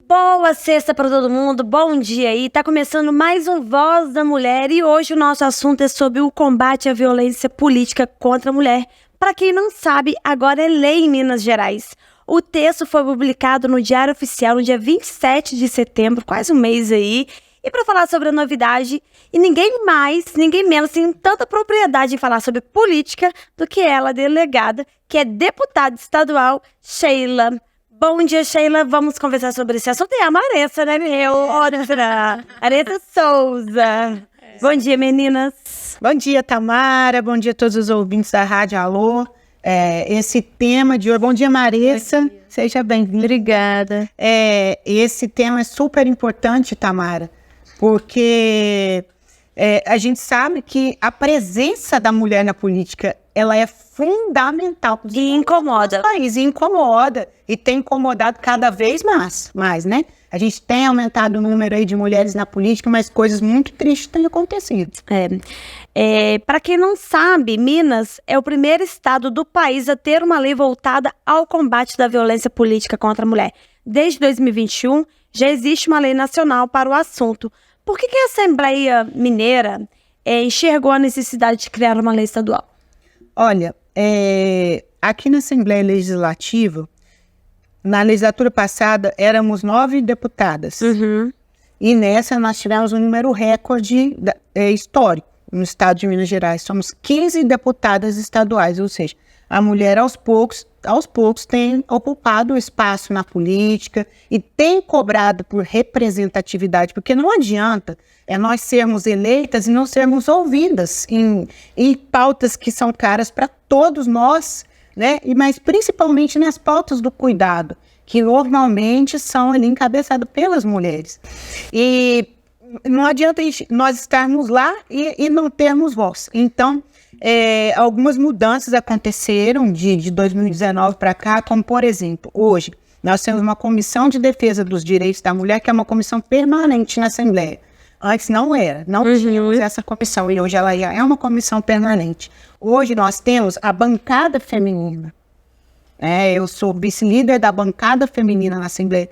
Boa sexta para todo mundo, bom dia aí. Tá começando mais um Voz da Mulher e hoje o nosso assunto é sobre o combate à violência política contra a mulher. Para quem não sabe, agora é lei em Minas Gerais. O texto foi publicado no Diário Oficial no dia 27 de setembro, quase um mês aí. E para falar sobre a novidade, e ninguém mais, ninguém menos tem tanta propriedade em falar sobre política do que ela, delegada, que é deputada estadual, Sheila. Bom dia, Sheila. Vamos conversar sobre esse assunto. E a Maressa, né, meu? Maressa Souza. Bom dia, meninas. Bom dia, Tamara. Bom dia a todos os ouvintes da Rádio Alô. Esse tema de hoje... Bom dia, Maressa. Seja bem-vinda. Obrigada. Esse tema é super importante, Tamara, porque a gente sabe que a presença da mulher na política, ela é fundamental. E incomoda. Incomoda. E tem incomodado cada vez mais, né? A gente tem aumentado o número aí de mulheres na política, mas coisas muito tristes têm acontecido. Para quem não sabe, Minas é o primeiro estado do país a ter uma lei voltada ao combate da violência política contra a mulher. Desde 2021, já existe uma lei nacional para o assunto. Por que a Assembleia Mineira enxergou a necessidade de criar uma lei estadual? Olha, aqui na Assembleia Legislativa, na legislatura passada, éramos 9 deputadas. Uhum. E nessa nós tivemos um número recorde histórico no estado de Minas Gerais. Somos 15 deputadas estaduais, ou seja, a mulher aos poucos tem ocupado o espaço na política e tem cobrado por representatividade, porque não adianta nós sermos eleitas e não sermos ouvidas em pautas que são caras para todos nós, né? Mas principalmente nas pautas do cuidado, que normalmente são ali encabeçadas pelas mulheres. E não adianta nós estarmos lá e não termos voz. Então, algumas mudanças aconteceram de 2019 para cá, como por exemplo, hoje nós temos uma comissão de defesa dos direitos da mulher, que é uma comissão permanente na Assembleia. Antes não era, não tínhamos essa comissão, e hoje ela é uma comissão permanente. Hoje nós temos a bancada feminina. Eu sou vice-líder da bancada feminina na Assembleia.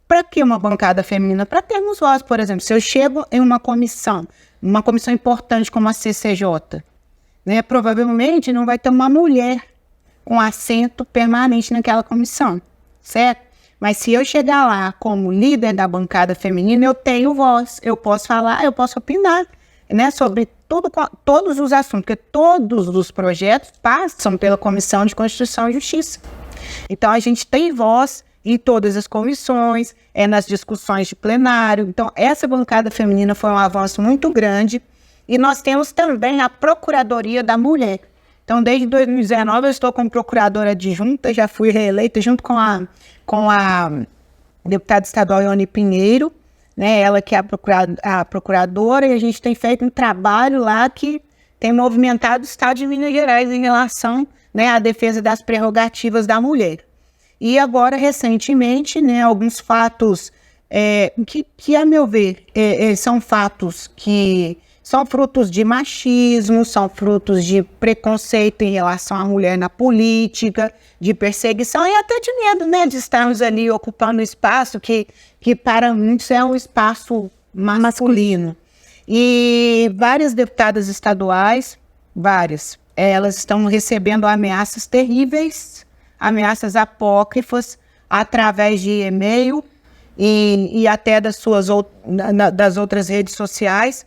Para que uma bancada feminina? Para termos voz, por exemplo. Se eu chego em uma comissão importante como a CCJ, né, provavelmente não vai ter uma mulher com assento permanente naquela comissão, certo? Mas se eu chegar lá como líder da bancada feminina, eu tenho voz, eu posso falar, eu posso opinar, né, sobre todos os assuntos, porque todos os projetos passam pela Comissão de Constituição e Justiça. Então, a gente tem voz em todas as comissões, nas discussões de plenário. Então, essa bancada feminina foi um avanço muito grande. E nós temos também a Procuradoria da Mulher. Então, desde 2019, eu estou como procuradora adjunta, já fui reeleita junto com a deputada estadual Ione Pinheiro, né, ela que é a procuradora, e a gente tem feito um trabalho lá que tem movimentado o estado de Minas Gerais em relação, né, à defesa das prerrogativas da mulher. E agora, recentemente, né, alguns fatos que, a meu ver, são fatos que são frutos de machismo, são frutos de preconceito em relação à mulher na política, de perseguição e até de medo, né, de estarmos ali ocupando um espaço que para muitos é um espaço masculino. E várias deputadas estaduais, elas estão recebendo ameaças terríveis, ameaças apócrifas, através de e-mail e até das outras redes sociais.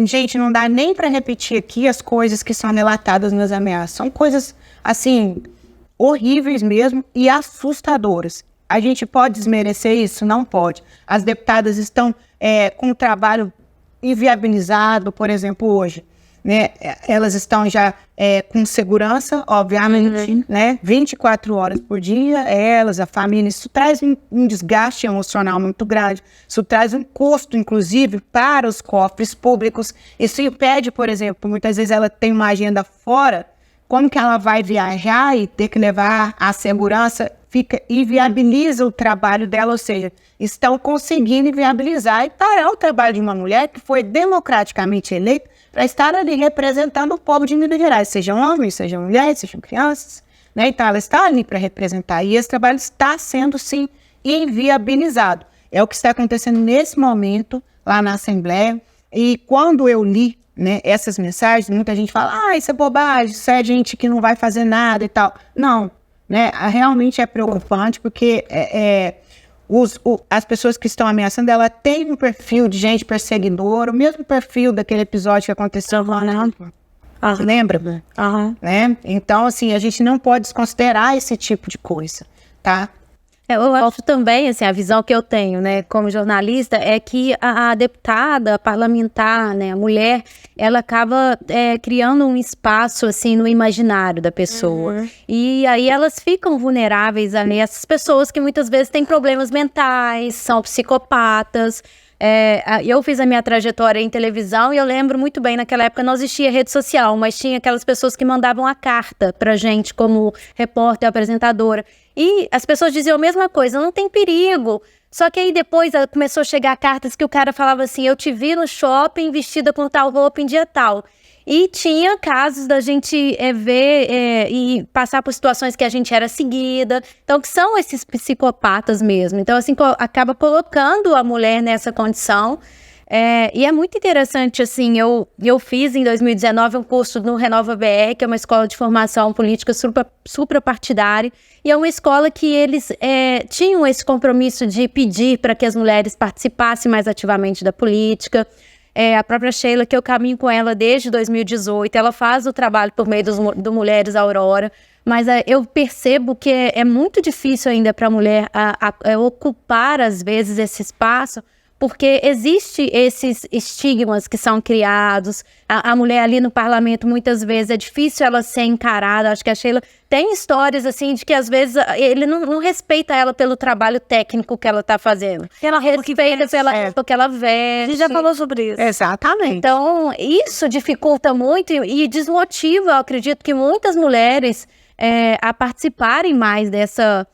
Gente, não dá nem para repetir aqui as coisas que são relatadas nas ameaças. São coisas, assim, horríveis mesmo e assustadoras. A gente pode desmerecer isso? Não pode. As deputadas estão com o trabalho inviabilizado, por exemplo, hoje. Né? Elas estão já com segurança, obviamente, né? 24 horas por dia, elas, a família. Isso traz um desgaste emocional muito grande, isso traz um custo, inclusive, para os cofres públicos. Isso impede, por exemplo, muitas vezes ela tem uma agenda fora, como que ela vai viajar e ter que levar a segurança, inviabiliza o trabalho dela, ou seja, estão conseguindo inviabilizar e parar o trabalho de uma mulher que foi democraticamente eleita para estar ali representando o povo de Minas Gerais, sejam homens, sejam mulheres, sejam crianças, né? Então, ela está ali para representar. E esse trabalho está sendo, sim, inviabilizado. É o que está acontecendo nesse momento lá na Assembleia. E quando eu li, né, essas mensagens, muita gente fala, isso é bobagem, isso é gente que não vai fazer nada e tal. Não, né? Realmente é preocupante, porque as pessoas que estão ameaçando, ela tem um perfil de gente perseguidora, o mesmo perfil daquele episódio que aconteceu lá, né? Lembra? Né? Então, assim, a gente não pode desconsiderar esse tipo de coisa, tá? Eu acho também, assim, a visão que eu tenho, né, como jornalista, é que a deputada, a parlamentar, né, a mulher, ela acaba criando um espaço, assim, no imaginário da pessoa. E aí elas ficam vulneráveis a essas pessoas que muitas vezes têm problemas mentais, são psicopatas. Eu fiz a minha trajetória em televisão e eu lembro muito bem, naquela época não existia rede social, mas tinha aquelas pessoas que mandavam a carta pra gente como repórter, apresentadora. E as pessoas diziam a mesma coisa, não tem perigo. Só que aí depois começou a chegar cartas que o cara falava assim, eu te vi no shopping vestida com tal roupa em dia tal. E tinha casos da gente ver e passar por situações que a gente era seguida. Então, que são esses psicopatas mesmo. Então, assim, acaba colocando a mulher nessa condição. E é muito interessante, assim, eu fiz em 2019 um curso no Renova BR, que é uma escola de formação política suprapartidária. E é uma escola que eles tinham esse compromisso de pedir para que as mulheres participassem mais ativamente da política. A própria Sheila, que eu caminho com ela desde 2018, ela faz o trabalho por meio do Mulheres Aurora, mas eu percebo que é muito difícil ainda para a mulher ocupar, às vezes, esse espaço, porque existe esses estigmas que são criados. A mulher ali no parlamento, muitas vezes, é difícil ela ser encarada. Acho que a Sheila tem histórias, assim, de que às vezes ele não respeita ela pelo trabalho técnico que ela está fazendo. Ela respeita pela roupa que ela veste. A gente já falou sobre isso. Exatamente. Então, isso dificulta muito e desmotiva, eu acredito, que muitas mulheres a participarem mais dessa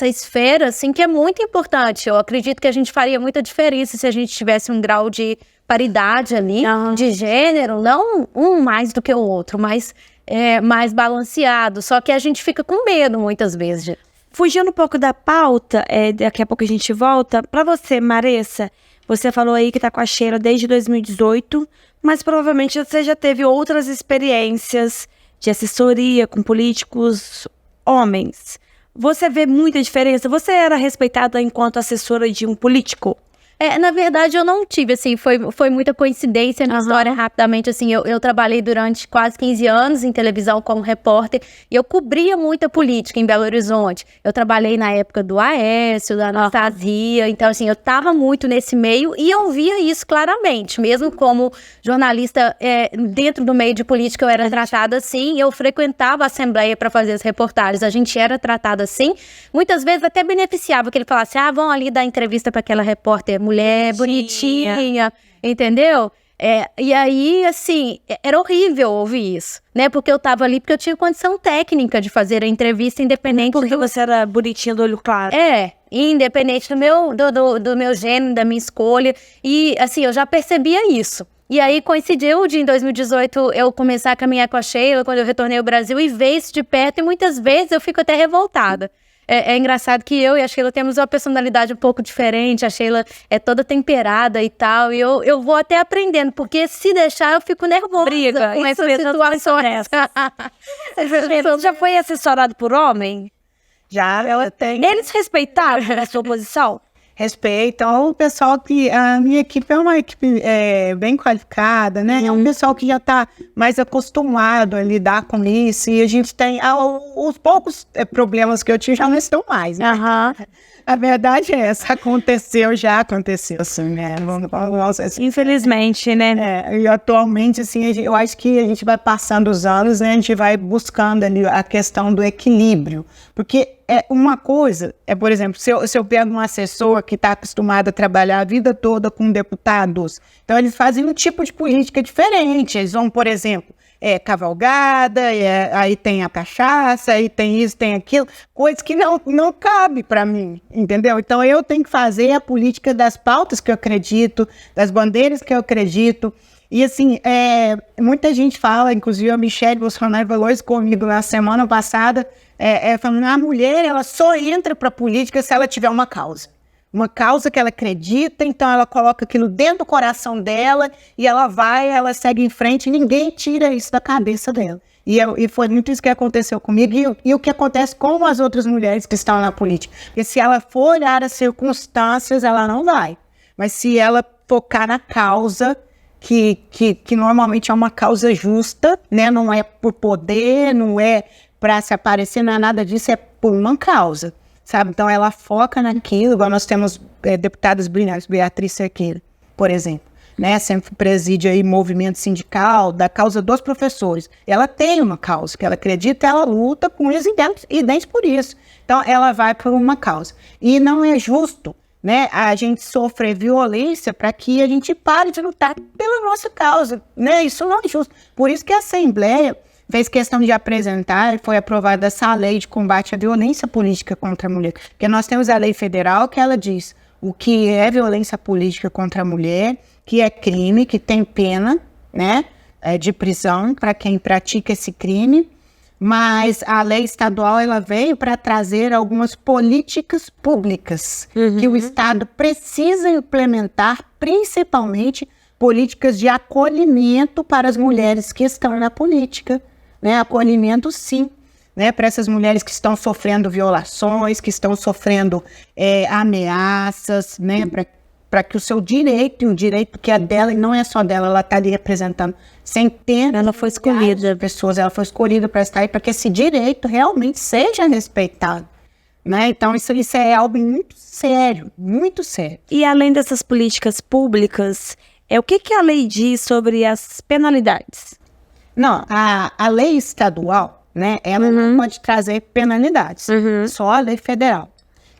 esfera, assim, que é muito importante. Eu acredito que a gente faria muita diferença se a gente tivesse um grau de paridade ali, de gênero, não um mais do que o outro, mas mais balanceado. Só que a gente fica com medo muitas vezes. Fugindo um pouco da pauta, daqui a pouco a gente volta. Para você, Maressa, você falou aí que tá com a Sheila desde 2018, mas provavelmente você já teve outras experiências de assessoria com políticos homens. Você vê muita diferença? Você era respeitada enquanto assessora de um político? Na verdade, eu não tive, assim, foi muita coincidência na história, rapidamente, assim, eu trabalhei durante quase 15 anos em televisão como repórter, e eu cobria muita política em Belo Horizonte. Eu trabalhei na época do Aécio, da Anastasia, então, assim, eu estava muito nesse meio, e eu via isso claramente, mesmo como jornalista dentro do meio de política, eu era tratada assim, eu frequentava a Assembleia para fazer as reportagens, a gente era tratada assim, muitas vezes até beneficiava que ele falasse, vão ali dar entrevista para aquela repórter mulher bonitinha, entendeu? E aí, assim, era horrível ouvir isso, né? Porque eu tava ali porque eu tinha condição técnica de fazer a entrevista independente. Porque você era bonitinha do olho claro. Independente do meu gênero, da minha escolha. E, assim, eu já percebia isso. E aí coincidiu de, em 2018, eu começar a caminhar com a Sheila, quando eu retornei ao Brasil, e ver isso de perto, e muitas vezes eu fico até revoltada. É engraçado que eu e a Sheila temos uma personalidade um pouco diferente, a Sheila é toda temperada e tal, e eu vou até aprendendo, porque se deixar eu fico nervosa. Briga, com essas situações. Você já foi assessorado por homem? Já, ela tem. Eles respeitavam a sua posição? Respeitam. O pessoal que... A minha equipe é uma equipe bem qualificada, né? É um pessoal que já está mais acostumado a lidar com isso. E a gente tem... os poucos problemas que eu tive já não estão mais, né? A verdade é essa. Já aconteceu, assim, né? Infelizmente, né? E atualmente, assim, eu acho que a gente vai passando os anos, né? A gente vai buscando ali a questão do equilíbrio. Porque uma coisa, por exemplo, se eu pego um assessor que está acostumado a trabalhar a vida toda com deputados, então eles fazem um tipo de política diferente. Eles vão, por exemplo, cavalgada, aí tem a cachaça, aí tem isso, tem aquilo, coisa que não cabe para mim, entendeu? Então eu tenho que fazer a política das pautas que eu acredito, das bandeiras que eu acredito. E assim, muita gente fala, inclusive a Michelle Bolsonaro falou isso comigo na semana passada, falando, a mulher ela só entra para a política se ela tiver uma causa que ela acredita, então ela coloca aquilo dentro do coração dela e ela segue em frente e ninguém tira isso da cabeça dela. E foi muito isso que aconteceu comigo e o que acontece com as outras mulheres que estão na política. Porque se ela for olhar as circunstâncias, ela não vai. Mas se ela focar na causa, que normalmente é uma causa justa, né? Não é por poder, não é para se aparecer, não é nada disso, é por uma causa, sabe? Então ela foca naquilo, igual nós temos deputadas brilhantes, Beatriz Cerqueira, por exemplo, né? Sempre preside aí movimento sindical da causa dos professores. Ela tem uma causa que ela acredita, ela luta com unhas e dentes por isso. Então ela vai por uma causa. E não é justo, né, a gente sofrer violência para que a gente pare de lutar pela nossa causa, né? Isso não é justo. Por isso que a Assembleia fez questão de apresentar e foi aprovada essa lei de combate à violência política contra a mulher. Porque nós temos a lei federal que ela diz o que é violência política contra a mulher, que é crime, que tem pena, né, de prisão para quem pratica esse crime. Mas a lei estadual ela veio para trazer algumas políticas públicas que o Estado precisa implementar, principalmente políticas de acolhimento para as mulheres que estão na política, né? Acolhimento, sim, né? Para essas mulheres que estão sofrendo violações, que estão sofrendo ameaças, né? Para que o seu direito, e o direito que é dela, e não é só dela, ela está ali representando centenas de pessoas, ela foi escolhida para estar aí, para que esse direito realmente seja respeitado, né? Então isso é algo muito sério, muito sério. E além dessas políticas públicas, o que a lei diz sobre as penalidades? Não, a lei estadual, né, ela não pode trazer penalidades, só a lei federal.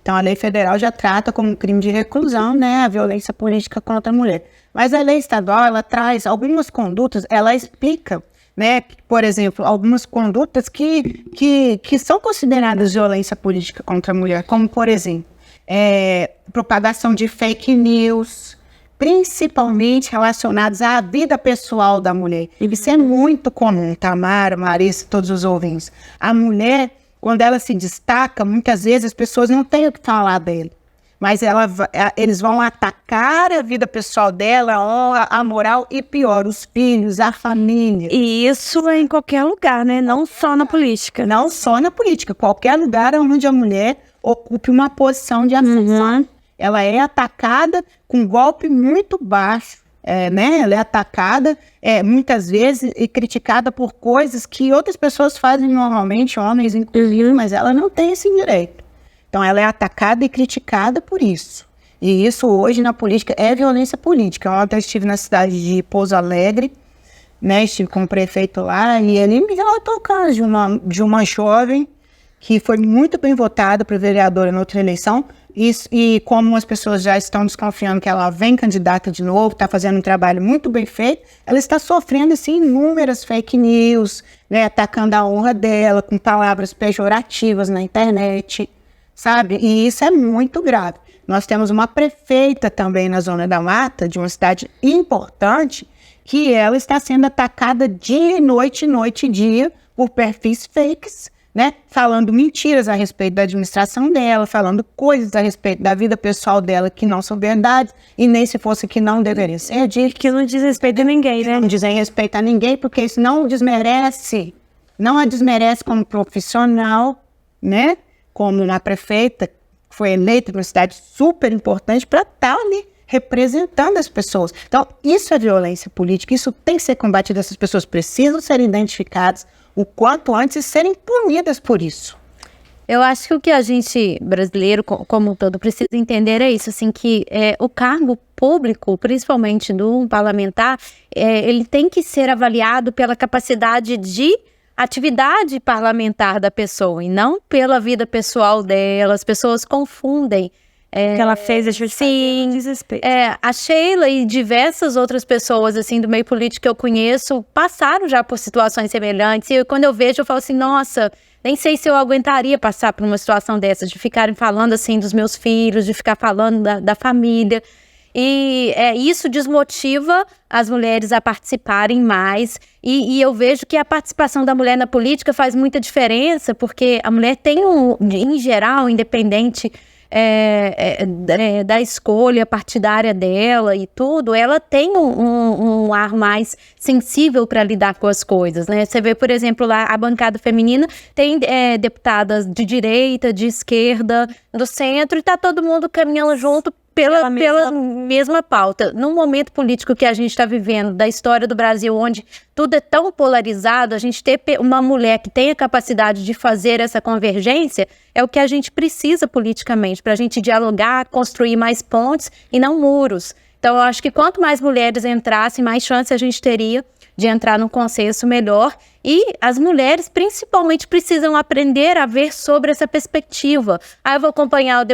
Então, a lei federal já trata como crime de reclusão, né, a violência política contra a mulher. Mas a lei estadual, ela traz algumas condutas, ela explica, né, por exemplo, algumas condutas que são consideradas violência política contra a mulher, como, por exemplo, propagação de fake news, principalmente relacionados à vida pessoal da mulher. Isso é muito comum, Tamara, Marissa, todos os ouvintes. A mulher, quando ela se destaca, muitas vezes as pessoas não têm o que falar dele. Mas eles vão atacar a vida pessoal dela, a honra, a moral e pior, os filhos, a família. E isso é em qualquer lugar, né? Não só na política. Não só na política. Qualquer lugar onde a mulher ocupe uma posição de ascensão. Ela é atacada com um golpe muito baixo. Né? Ela é atacada muitas vezes e criticada por coisas que outras pessoas fazem normalmente, homens inclusive, mas ela não tem esse direito. Então ela é atacada e criticada por isso. E isso hoje na política é violência política. Ontem eu estive na cidade de Pouso Alegre, né? Estive com o prefeito lá e ele me relatou o caso de uma jovem que foi muito bem votada para vereadora na outra eleição. E como as pessoas já estão desconfiando que ela vem candidata de novo, está fazendo um trabalho muito bem feito, ela está sofrendo assim, inúmeras fake news, né, atacando a honra dela com palavras pejorativas na internet, sabe? E isso é muito grave. Nós temos uma prefeita também na Zona da Mata, de uma cidade importante, que ela está sendo atacada dia e noite e dia, por perfis fakes, né, falando mentiras a respeito da administração dela, falando coisas a respeito da vida pessoal dela que não são verdades, e nem se fosse que não deveria ser dito. Que não diz respeito a ninguém, né? Não dizem respeito a ninguém, porque isso não a desmerece como profissional, né, como na prefeita, foi eleita numa cidade super importante para estar ali representando as pessoas. Então, isso é violência política, isso tem que ser combatido, essas pessoas precisam ser identificadas o quanto antes e serem punidas por isso. Eu acho que o que a gente, brasileiro como um todo, precisa entender é isso, assim, que o cargo público, principalmente do parlamentar, ele tem que ser avaliado pela capacidade de atividade parlamentar da pessoa e não pela vida pessoal dela. As pessoas confundem. Que ela fez, sim, desrespeito. A Sheila e diversas outras pessoas assim do meio político que eu conheço passaram já por situações semelhantes, e quando eu vejo eu falo assim, nossa, nem sei se eu aguentaria passar por uma situação dessa, de ficarem falando assim dos meus filhos, de ficar falando da família. E isso desmotiva as mulheres a participarem mais. E eu vejo que a participação da mulher na política faz muita diferença, porque a mulher tem, em geral, independente da escolha partidária dela e tudo, ela tem um ar mais sensível para lidar com as coisas, né? Você vê, por exemplo, lá a bancada feminina tem deputadas de direita, de esquerda, do centro, e tá todo mundo caminhando junto pela mesma pauta. Num momento político que a gente está vivendo, da história do Brasil, onde tudo é tão polarizado, a gente ter uma mulher que tenha capacidade de fazer essa convergência é o que a gente precisa politicamente, para a gente dialogar, construir mais pontes e não muros. Então, eu acho que quanto mais mulheres entrassem, mais chance a gente teria de entrar num consenso melhor. E as mulheres, principalmente, precisam aprender a ver sobre essa perspectiva. Eu vou acompanhar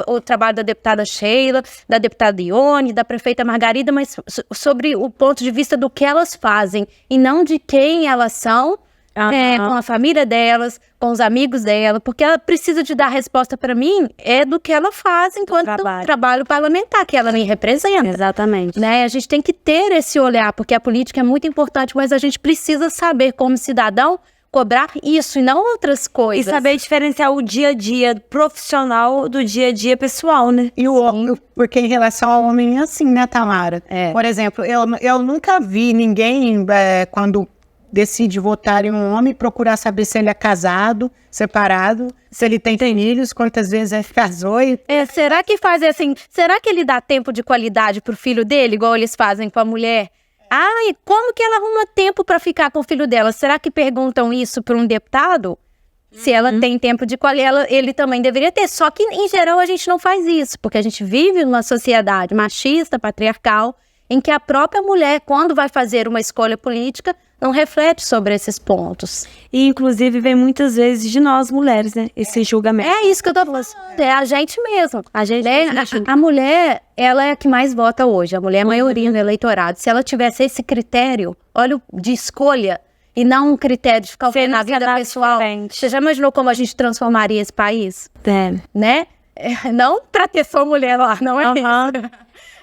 o trabalho da deputada Sheila, da deputada Ione, da prefeita Margarida, mas sobre o ponto de vista do que elas fazem e não de quem elas são, com a família delas, com os amigos dela, porque ela precisa de dar resposta para mim do que ela faz enquanto trabalho parlamentar, que ela me representa. Exatamente. Né? A gente tem que ter esse olhar, porque a política é muito importante, mas a gente precisa saber, como cidadão, cobrar isso e não outras coisas. E saber diferenciar o dia a dia profissional do dia a dia pessoal, né? E porque em relação ao homem é assim, né, Tamara? Por exemplo, eu nunca vi ninguém, quando decide votar em um homem, procurar saber se ele é casado, separado, se ele tem filhos, quantas vezes ele casou. Será que faz assim? Será que ele dá tempo de qualidade pro filho dele, igual eles fazem com a mulher? E como que ela arruma tempo para ficar com o filho dela? Será que perguntam isso para um deputado? Se ela tem tempo de qualidade, ele também deveria ter. Só que, em geral, a gente não faz isso, porque a gente vive numa sociedade machista, patriarcal, em que a própria mulher, quando vai fazer uma escolha política, não reflete sobre esses pontos. E, inclusive, vem muitas vezes de nós, mulheres, né? Esse julgamento. É isso que eu tô falando. É a gente mesmo. A mulher, ela é a que mais vota hoje. A mulher é a maioria no eleitorado. Se ela tivesse esse critério, olha, de escolha, e não um critério de ficar na vida pessoal. Diferente. Você já imaginou como a gente transformaria esse país? Né? Não pra ter só mulher lá, não é isso.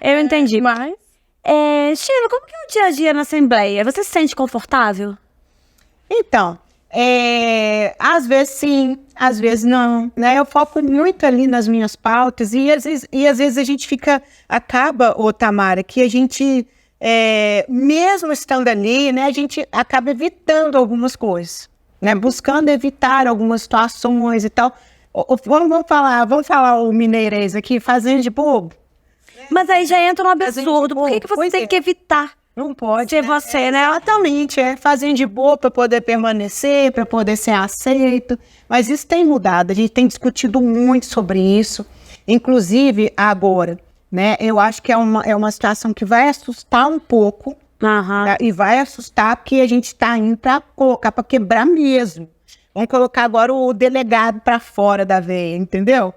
Eu entendi. Mas... Sheila, como que é o dia a dia na Assembleia? Você se sente confortável? Então, às vezes sim, às vezes não, né? Eu foco muito ali nas minhas pautas e às vezes a gente acaba, Tamara, que a gente, mesmo estando ali, né, a gente acaba evitando algumas coisas, né? Buscando evitar algumas situações e tal. Vamos falar o mineirês aqui, fazendo de bobo. Mas aí já entra um absurdo. Por que você tem que evitar? Não pode ser você, né? Exatamente, fazendo de boa para poder permanecer, para poder ser aceito. Mas isso tem mudado, a gente tem discutido muito sobre isso. Inclusive, agora, né? Eu acho que é uma situação que vai assustar um pouco. Tá? E vai assustar porque a gente está indo para colocar, para quebrar mesmo. Vamos colocar agora o delegado para fora da veia, entendeu?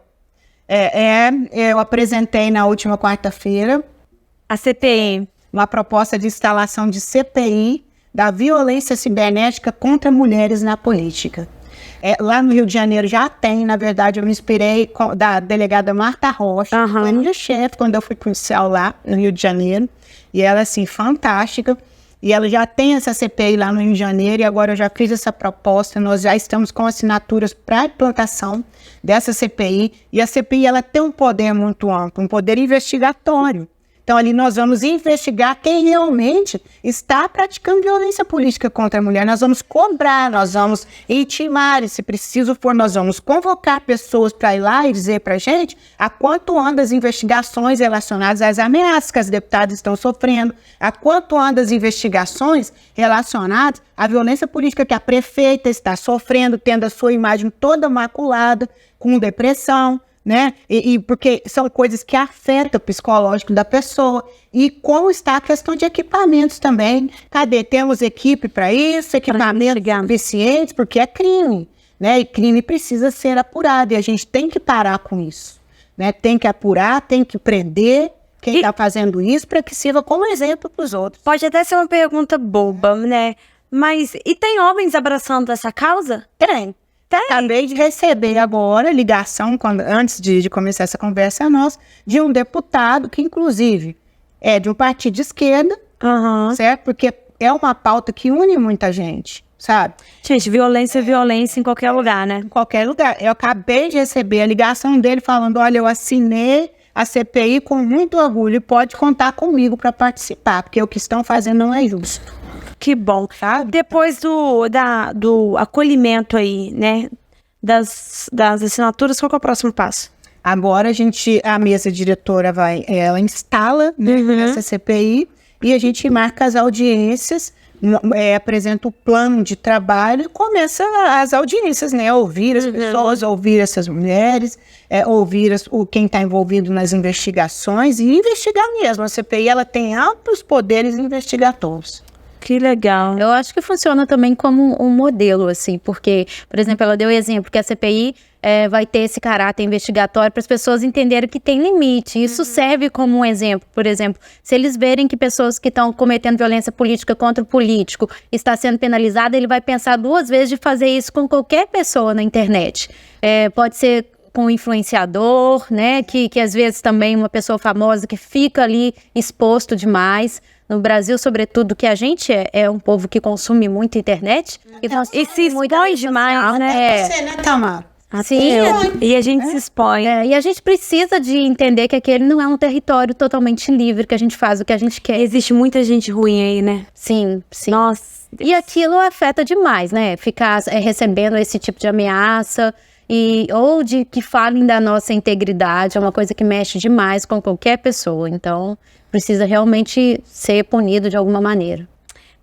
Eu apresentei na última quarta-feira a CPI, uma proposta de instalação de CPI da violência cibernética contra mulheres na política. Lá no Rio de Janeiro já tem, na verdade, eu me inspirei da delegada Marta Rocha, foi minha chefe quando eu fui policial lá no Rio de Janeiro, e ela, assim, fantástica. E ela já tem essa CPI lá no Rio de Janeiro, e agora eu já fiz essa proposta, nós já estamos com assinaturas para a implantação dessa CPI, e a CPI ela tem um poder muito amplo, um poder investigatório. Então ali nós vamos investigar quem realmente está praticando violência política contra a mulher, nós vamos cobrar, nós vamos intimar, e se preciso for, nós vamos convocar pessoas para ir lá e dizer para a gente a quanto andam as investigações relacionadas às ameaças que as deputadas estão sofrendo, a quanto andam as investigações relacionadas à violência política que a prefeita está sofrendo, tendo a sua imagem toda maculada, com depressão, né? E porque são coisas que afetam o psicológico da pessoa. E como está a questão de equipamentos também. Cadê? Temos equipe para isso, equipamentos suficientes, porque é crime, né? E crime precisa ser apurado, e a gente tem que parar com isso, né? Tem que apurar, tem que prender quem está fazendo isso para que sirva como exemplo para os outros. Pode até ser uma pergunta boba, né? Mas, e tem homens abraçando essa causa? Tem. Acabei de receber agora ligação, antes de começar essa conversa nossa, de um deputado que, inclusive, é de um partido de esquerda, certo? Porque é uma pauta que une muita gente, sabe? Gente, violência é violência em qualquer lugar, né? Em qualquer lugar. Eu acabei de receber a ligação dele falando, olha, eu assinei a CPI com muito orgulho e pode contar comigo para participar, porque o que estão fazendo não é justo. Que bom. Sabe? Depois do acolhimento aí, né, das assinaturas, qual que é o próximo passo? Agora a mesa diretora ela instala, né, essa CPI e a gente marca as audiências, apresenta o plano de trabalho e começa as audiências, né, ouvir as pessoas, ouvir essas mulheres, ouvir quem está envolvido nas investigações e investigar mesmo. A CPI ela tem amplos poderes investigatórios. Que legal. Eu acho que funciona também como um modelo, assim, porque, por exemplo, ela deu o exemplo que a CPI vai ter esse caráter investigatório para as pessoas entenderem que tem limite. Isso serve como um exemplo. Por exemplo, se eles verem que pessoas que estão cometendo violência política contra o político está sendo penalizada, ele vai pensar 2 vezes de fazer isso com qualquer pessoa na internet. Pode ser com um influenciador, né, que às vezes também uma pessoa famosa que fica ali exposto demais. No Brasil, sobretudo, que a gente é um povo que consome muito internet. E se expõe demais, né? Você, né, Tamara? Sim. E a gente se expõe. E a gente precisa de entender que aquele não é um território totalmente livre, que a gente faz o que a gente quer. Existe muita gente ruim aí, né? Sim. Nossa. E aquilo afeta demais, né? Ficar recebendo esse tipo de ameaça ou de que falem da nossa integridade, é uma coisa que mexe demais com qualquer pessoa. Então, precisa realmente ser punido de alguma maneira.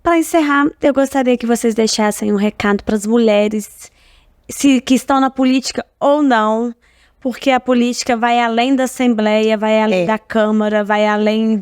Para encerrar, eu gostaria que vocês deixassem um recado para as mulheres que estão na política ou não, porque a política vai além da Assembleia, vai além da Câmara, vai além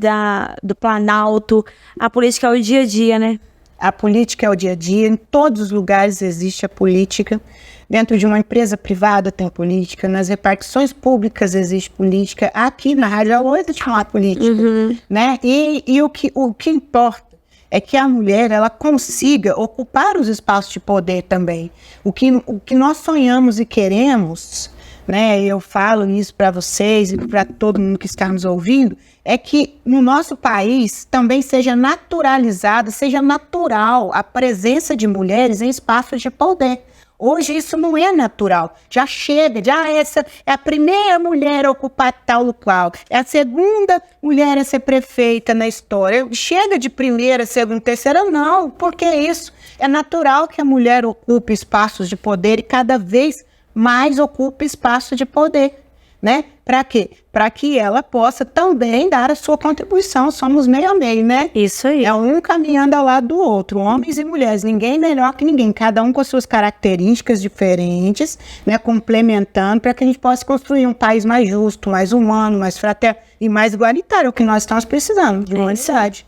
do Planalto. A política é o dia a dia, né? A política é o dia a dia, em todos os lugares existe a política. Dentro de uma empresa privada tem política, nas repartições públicas existe política, aqui na Rádio Alô existe uma política, né? E o que importa é que a mulher ela consiga ocupar os espaços de poder também. O que nós sonhamos e queremos, né? Eu falo isso para vocês e para todo mundo que está nos ouvindo, é que no nosso país também seja naturalizada, seja natural a presença de mulheres em espaços de poder. Hoje isso não é natural, já chega, essa é a primeira mulher a ocupar tal local, é a segunda mulher a ser prefeita na história, chega de primeira, segunda, terceira, não, porque isso é natural que a mulher ocupe espaços de poder e cada vez mais ocupe espaço de poder, né? Para quê? Para que ela possa também dar a sua contribuição. Somos meio a meio, né? Isso aí. É um caminhando ao lado do outro, homens e mulheres, ninguém melhor que ninguém, cada um com suas características diferentes, né? Complementando para que a gente possa construir um país mais justo, mais humano, mais fraterno e mais igualitário, o que nós estamos precisando de humanidade.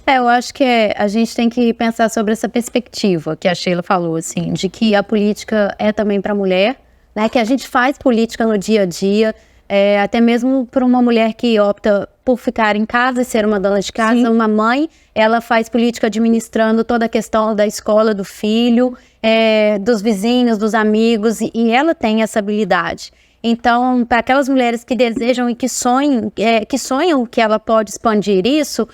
Eu acho que a gente tem que pensar sobre essa perspectiva que a Sheila falou, assim, de que a política é também para a mulher, né, que a gente faz política no dia a dia, até mesmo para uma mulher que opta por ficar em casa e ser uma dona de casa. Sim. Uma mãe, ela faz política administrando toda a questão da escola do filho, dos vizinhos, dos amigos, e ela tem essa habilidade. Então, para aquelas mulheres que desejam e que sonham que ela pode expandir isso,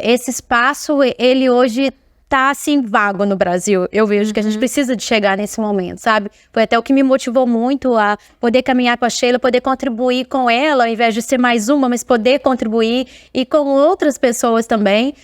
esse espaço, ele hoje tá assim vago no Brasil. Eu vejo que a gente precisa de chegar nesse momento, sabe? Foi até o que me motivou muito a poder caminhar com a Sheila, poder contribuir com ela, ao invés de ser mais uma, mas poder contribuir e com outras pessoas também,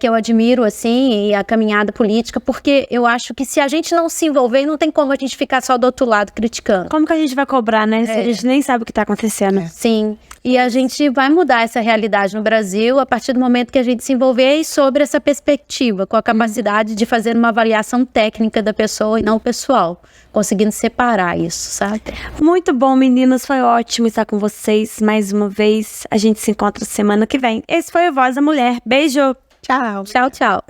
que eu admiro, assim, e a caminhada política, porque eu acho que se a gente não se envolver, não tem como a gente ficar só do outro lado criticando. Como que a gente vai cobrar, né? Se a gente nem sabe o que tá acontecendo. Sim. E a gente vai mudar essa realidade no Brasil a partir do momento que a gente se envolver e sobre essa perspectiva, com a capacidade de fazer uma avaliação técnica da pessoa e não pessoal, conseguindo separar isso, sabe? Muito bom, meninas, foi ótimo estar com vocês mais uma vez. A gente se encontra semana que vem. Esse foi o Voz da Mulher. Beijo! Tchau! Tchau, tchau!